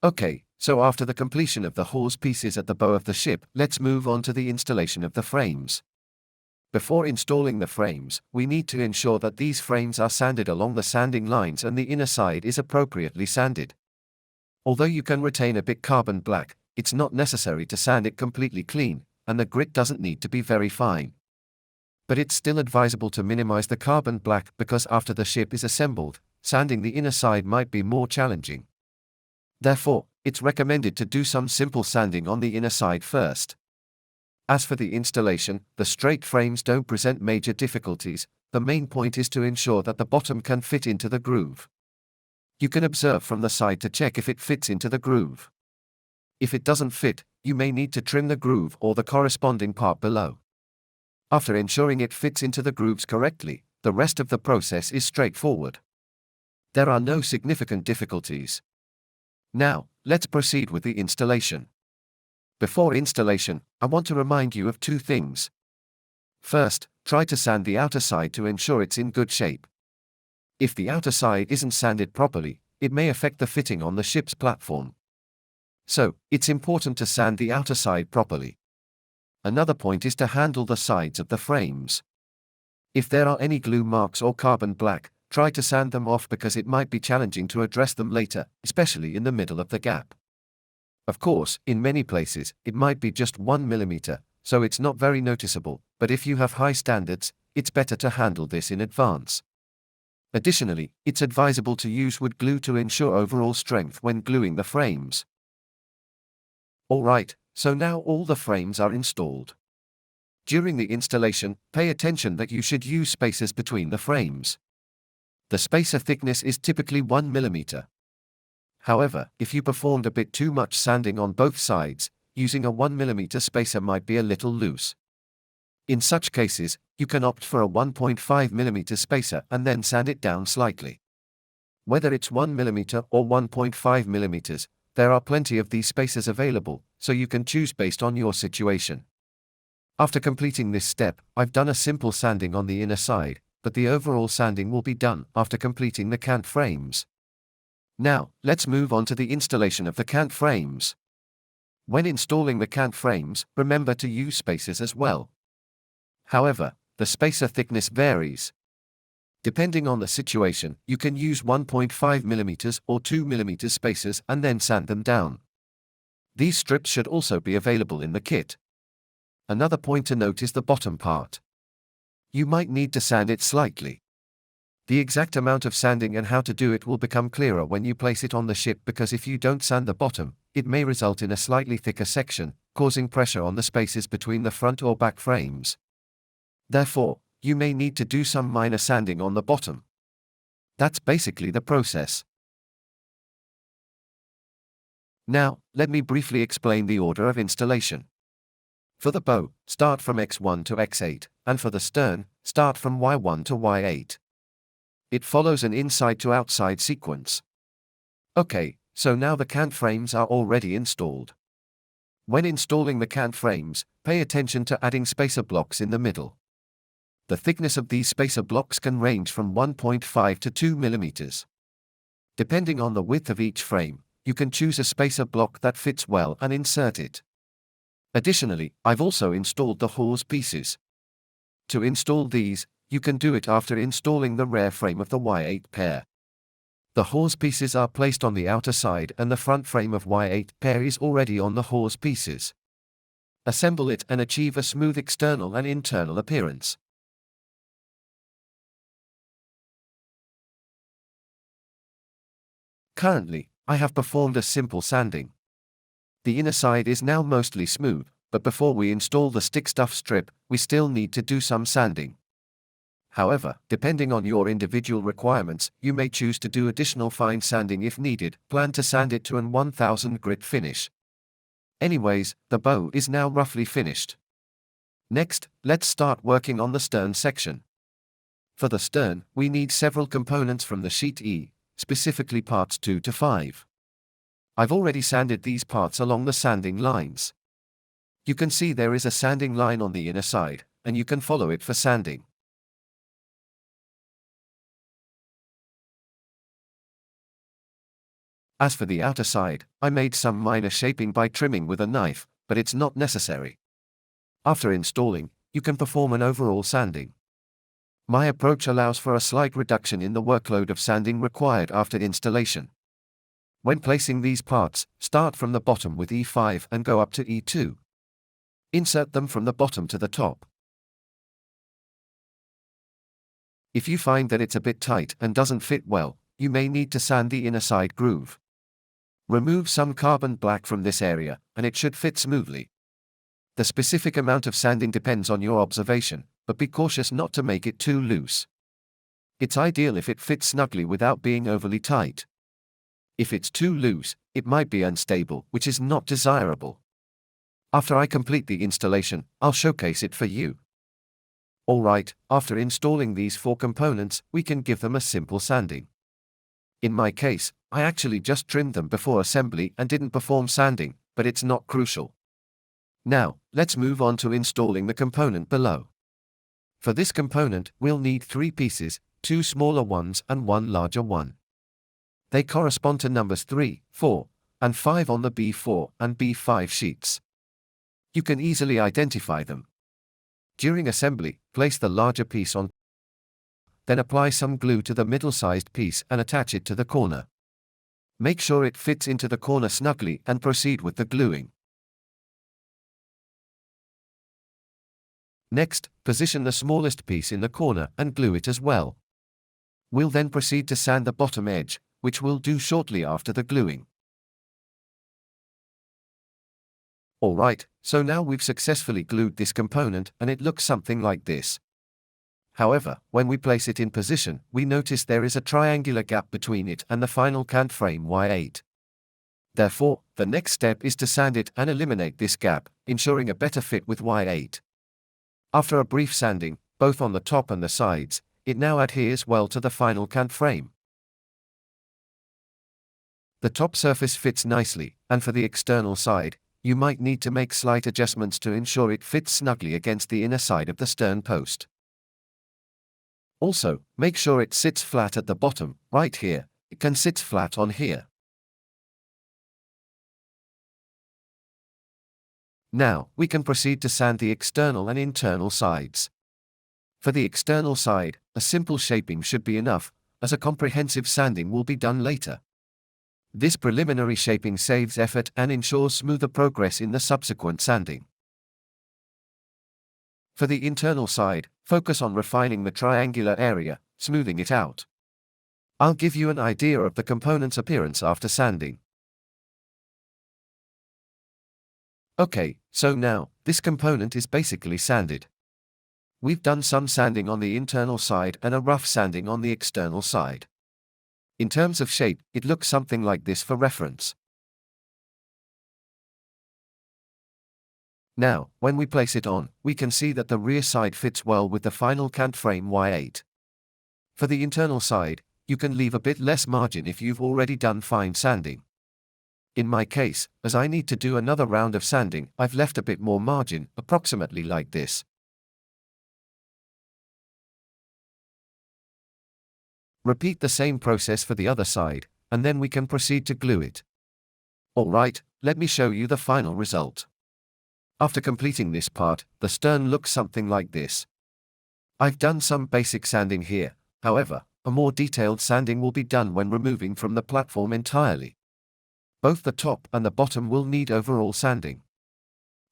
Okay, so after the completion of the hawse pieces at the bow of the ship, let's move on to the installation of the frames. Before installing the frames, we need to ensure that these frames are sanded along the sanding lines and the inner side is appropriately sanded. Although you can retain a bit carbon black, it's not necessary to sand it completely clean, and the grit doesn't need to be very fine. But it's still advisable to minimize the carbon black because after the ship is assembled, sanding the inner side might be more challenging. Therefore, it's recommended to do some simple sanding on the inner side first. As for the installation, the straight frames don't present major difficulties. The main point is to ensure that the bottom can fit into the groove. You can observe from the side to check if it fits into the groove. If it doesn't fit, you may need to trim the groove or the corresponding part below. After ensuring it fits into the grooves correctly, the rest of the process is straightforward. There are no significant difficulties. Now, let's proceed with the installation. Before installation, I want to remind you of two things. First, try to sand the outer side to ensure it's in good shape. If the outer side isn't sanded properly, it may affect the fitting on the ship's platform. So, it's important to sand the outer side properly. Another point is to handle the sides of the frames. If there are any glue marks or carbon black, try to sand them off because it might be challenging to address them later, especially in the middle of the gap. Of course, in many places, it might be just 1 mm, so it's not very noticeable, but if you have high standards, it's better to handle this in advance. Additionally, it's advisable to use wood glue to ensure overall strength when gluing the frames. Alright, so now all the frames are installed. During the installation, pay attention that you should use spacers between the frames. The spacer thickness is typically 1 mm. However, if you performed a bit too much sanding on both sides, using a 1 mm spacer might be a little loose. In such cases, you can opt for a 1.5 mm spacer and then sand it down slightly. Whether it's 1 mm or 1.5 mm, there are plenty of these spacers available, so you can choose based on your situation. After completing this step, I've done a simple sanding on the inner side, but the overall sanding will be done after completing the cant frames. Now, let's move on to the installation of the cant frames. When installing the cant frames, remember to use spacers as well. However, the spacer thickness varies. Depending on the situation, you can use 1.5 mm or 2 mm spacers and then sand them down. These strips should also be available in the kit. Another point to note is the bottom part. You might need to sand it slightly. The exact amount of sanding and how to do it will become clearer when you place it on the ship because if you don't sand the bottom, it may result in a slightly thicker section, causing pressure on the spaces between the front or back frames. Therefore, you may need to do some minor sanding on the bottom. That's basically the process. Now, let me briefly explain the order of installation. For the bow, start from X1 to X8, and for the stern, start from Y1 to Y8. It follows an inside to outside sequence. Okay, so now the cant frames are already installed. When installing the cant frames, pay attention to adding spacer blocks in the middle. The thickness of these spacer blocks can range from 1.5 to 2 mm. Depending on the width of each frame, you can choose a spacer block that fits well and insert it. Additionally, I've also installed the hawse pieces. To install these, you can do it after installing the rear frame of the Y8 pair. The hawse pieces are placed on the outer side and the front frame of Y8 pair is already on the hawse pieces. Assemble it and achieve a smooth external and internal appearance. Currently, I have performed a simple sanding. The inner side is now mostly smooth, but before we install the stick stuff strip, we still need to do some sanding. However, depending on your individual requirements, you may choose to do additional fine sanding if needed. Plan to sand it to an 1000 grit finish. Anyways, the bow is now roughly finished. Next, let's start working on the stern section. For the stern, we need several components from the sheet E, specifically parts 2 to 5. I've already sanded these parts along the sanding lines. You can see there is a sanding line on the inner side, and you can follow it for sanding. As for the outer side, I made some minor shaping by trimming with a knife, but it's not necessary. After installing, you can perform an overall sanding. My approach allows for a slight reduction in the workload of sanding required after installation. When placing these parts, start from the bottom with E5 and go up to E2. Insert them from the bottom to the top. If you find that it's a bit tight and doesn't fit well, you may need to sand the inner side groove. Remove some carbon black from this area, and it should fit smoothly. The specific amount of sanding depends on your observation, but be cautious not to make it too loose. It's ideal if it fits snugly without being overly tight. If it's too loose, it might be unstable, which is not desirable. After I complete the installation, I'll showcase it for you. Alright, after installing these 4 components, we can give them a simple sanding. In my case, I actually just trimmed them before assembly and didn't perform sanding, but it's not crucial. Now, let's move on to installing the component below. For this component, we'll need 3 pieces, 2 smaller ones and 1 larger one. They correspond to numbers 3, 4, and 5 on the B4 and B5 sheets. You can easily identify them. During assembly, place the larger piece on. Then apply some glue to the middle-sized piece and attach it to the corner. Make sure it fits into the corner snugly and proceed with the gluing. Next, position the smallest piece in the corner and glue it as well. We'll then proceed to sand the bottom edge, which we'll do shortly after the gluing. Alright, so now we've successfully glued this component and it looks something like this. However, when we place it in position, we notice there is a triangular gap between it and the final cant frame Y8. Therefore, the next step is to sand it and eliminate this gap, ensuring a better fit with Y8. After a brief sanding, both on the top and the sides, it now adheres well to the final cant frame. The top surface fits nicely, and for the external side, you might need to make slight adjustments to ensure it fits snugly against the inner side of the stern post. Also, make sure it sits flat at the bottom, right here. It can sit flat on here. Now, we can proceed to sand the external and internal sides. For the external side, a simple shaping should be enough, as a comprehensive sanding will be done later. This preliminary shaping saves effort and ensures smoother progress in the subsequent sanding. For the internal side, focus on refining the triangular area, smoothing it out. I'll give you an idea of the component's appearance after sanding. Okay, so now, this component is basically sanded. We've done some sanding on the internal side and a rough sanding on the external side. In terms of shape, it looks something like this for reference. Now, when we place it on, we can see that the rear side fits well with the final cant frame Y8. For the internal side, you can leave a bit less margin if you've already done fine sanding. In my case, as I need to do another round of sanding, I've left a bit more margin, approximately like this. Repeat the same process for the other side, and then we can proceed to glue it. Alright, let me show you the final result. After completing this part, the stern looks something like this. I've done some basic sanding here, however, a more detailed sanding will be done when removing from the platform entirely. Both the top and the bottom will need overall sanding.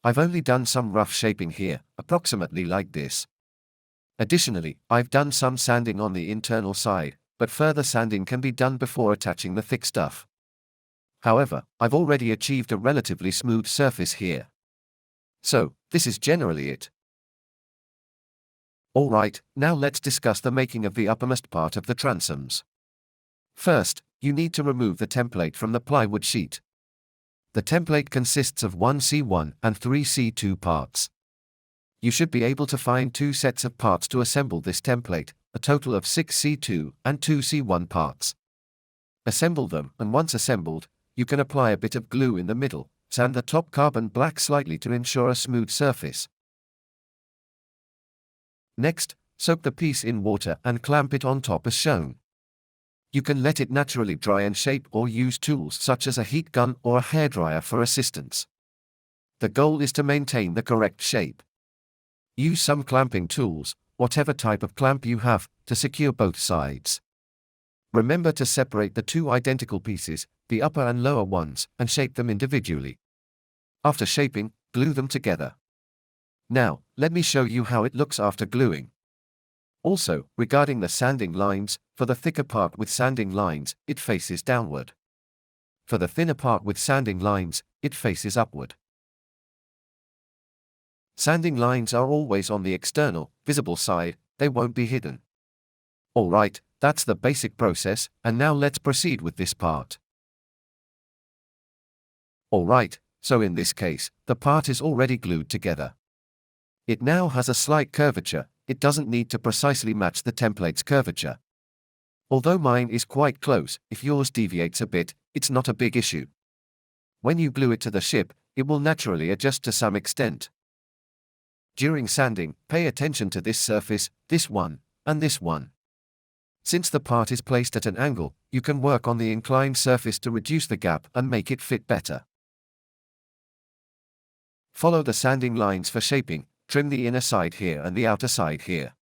I've only done some rough shaping here, approximately like this. Additionally, I've done some sanding on the internal side, but further sanding can be done before attaching the thick stuff. However, I've already achieved a relatively smooth surface here. So, this is generally it. Alright, now let's discuss the making of the uppermost part of the transoms. First, you need to remove the template from the plywood sheet. The template consists of 1 C1 and 3 C2 parts. You should be able to find 2 sets of parts to assemble this template, a total of 6 C2 and 2 C1 parts. Assemble them, and once assembled, you can apply a bit of glue in the middle, sand the top carbon black slightly to ensure a smooth surface. Next, soak the piece in water and clamp it on top as shown. You can let it naturally dry and shape or use tools such as a heat gun or a hairdryer for assistance. The goal is to maintain the correct shape. Use some clamping tools, whatever type of clamp you have, to secure both sides. Remember to separate the two identical pieces, the upper and lower ones, and shape them individually. After shaping, glue them together. Now, let me show you how it looks after gluing. Also, regarding the sanding lines, for the thicker part with sanding lines, it faces downward. For the thinner part with sanding lines, it faces upward. Sanding lines are always on the external, visible side, they won't be hidden. Alright, that's the basic process, and now let's proceed with this part. Alright, so in this case, the part is already glued together. It now has a slight curvature, it doesn't need to precisely match the template's curvature. Although mine is quite close, if yours deviates a bit, it's not a big issue. When you glue it to the ship, it will naturally adjust to some extent. During sanding, pay attention to this surface, this one, and this one. Since the part is placed at an angle, you can work on the inclined surface to reduce the gap and make it fit better. Follow the sanding lines for shaping, trim the inner side here and the outer side here.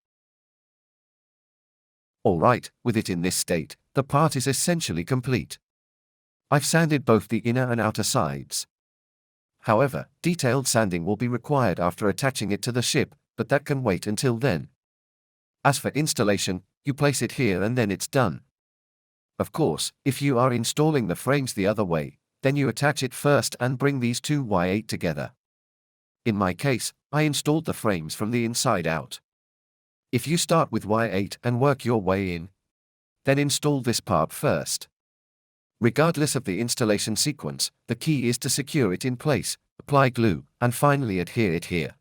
Alright, with it in this state, the part is essentially complete. I've sanded both the inner and outer sides. However, detailed sanding will be required after attaching it to the ship, but that can wait until then. As for installation, you place it here and then it's done. Of course, if you are installing the frames the other way, then you attach it first and bring these two Y8 together. In my case, I installed the frames from the inside out. If you start with Y8 and work your way in, then install this part first. Regardless of the installation sequence, the key is to secure it in place, apply glue, and finally adhere it here.